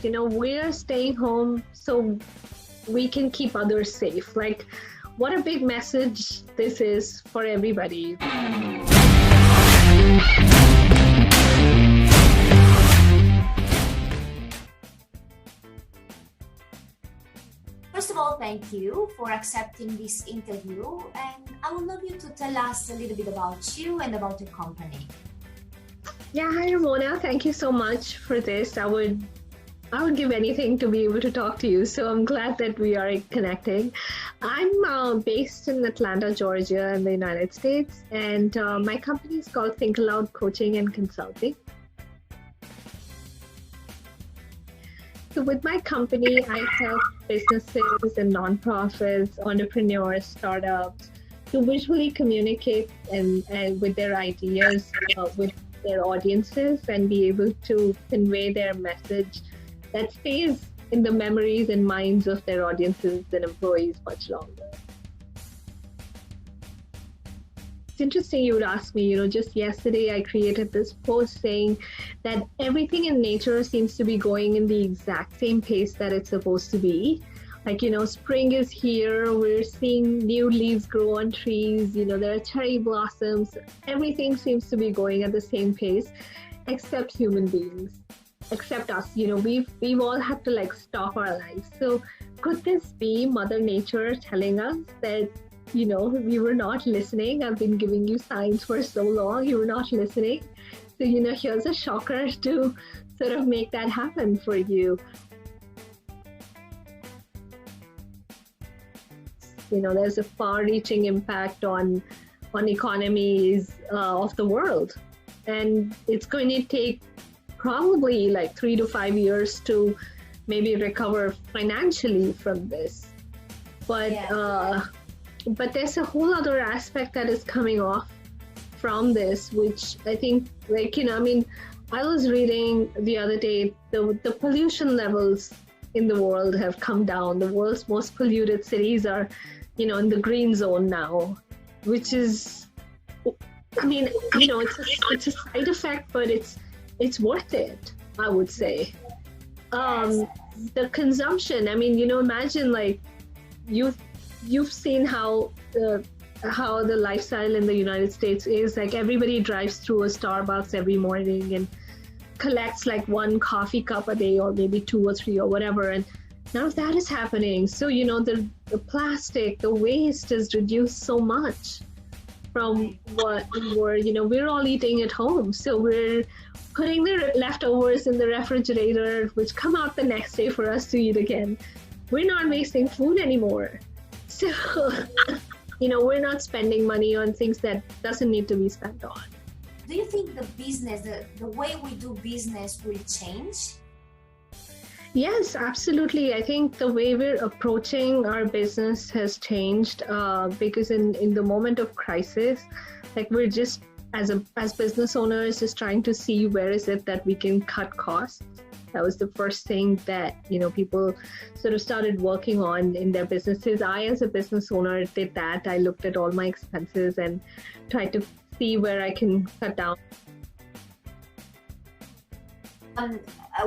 We're staying home so we can keep others safe. Like, what a big message this is for everybody. First of all, thank you for accepting this interview, and I would love you to tell us a little bit about you and about your company. Yeah, hi Ramona. Thank you so much for this. I would give anything to be able to talk to you. So I'm glad that we are connecting. I'm based in Atlanta, Georgia, in the United States, and my company is called Think Aloud Coaching and Consulting. So with my company, I help businesses and nonprofits, entrepreneurs, startups to visually communicate and with their ideas with their audiences and be able to convey their message that stays in the memories and minds of their audiences and employees much longer. It's interesting you would ask me, just yesterday I created this post saying that everything in nature seems to be going in the exact same pace that it's supposed to be. Like, spring is here, we're seeing new leaves grow on trees, there are cherry blossoms, everything seems to be going at the same pace, except human beings, except us. We've all had to stop our lives. So could this be Mother Nature telling us that, we were not listening? I've been giving you signs for so long, you were not listening. So, here's a shocker to sort of make that happen for you. There's a far-reaching impact on economies of the world. And it's going to take probably 3 to 5 years to maybe recover financially from this. But there's a whole other aspect that is coming off from this, which I think, I was reading the other day, the pollution levels in the world have come down. The world's most polluted cities are, in the green zone now, which is, it's a side effect, but it's worth it, I would say. The consumption, imagine you've seen how the lifestyle in the United States is. Everybody drives through a Starbucks every morning and collects one coffee cup a day, or maybe 2 or 3 or whatever, and none of that is happening. So the plastic, the waste is reduced so much from what we're all eating at home. So we're putting the leftovers in the refrigerator, which come out the next day for us to eat again. We're not wasting food anymore. So we're not spending money on things that doesn't need to be spent on. Do you think the business, the way we do business will change? Yes, absolutely. I think the way we're approaching our business has changed because in the moment of crisis, we're just, as business owners, just trying to see where is it that we can cut costs. That was the first thing that, people sort of started working on in their businesses. I, as a business owner, did that. I looked at all my expenses and tried to see where I can cut down.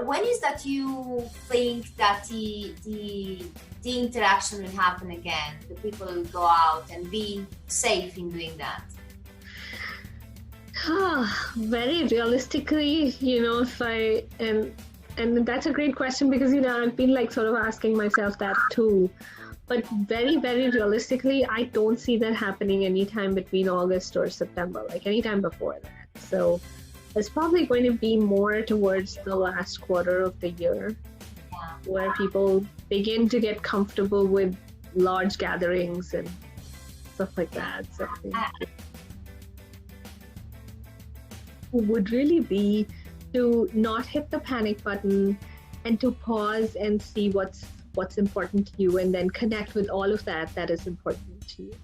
When is that you think that the interaction will happen again? The people will go out and be safe in doing that? Very realistically, if I am, and that's a great question because, I've been sort of asking myself that too. But very, very realistically, I don't see that happening anytime between August or September, anytime before that. So it's probably going to be more towards the last quarter of the year, where people begin to get comfortable with large gatherings and stuff like that. So would really be to not hit the panic button and to pause and see what's important to you, and then connect with all of that is important to you.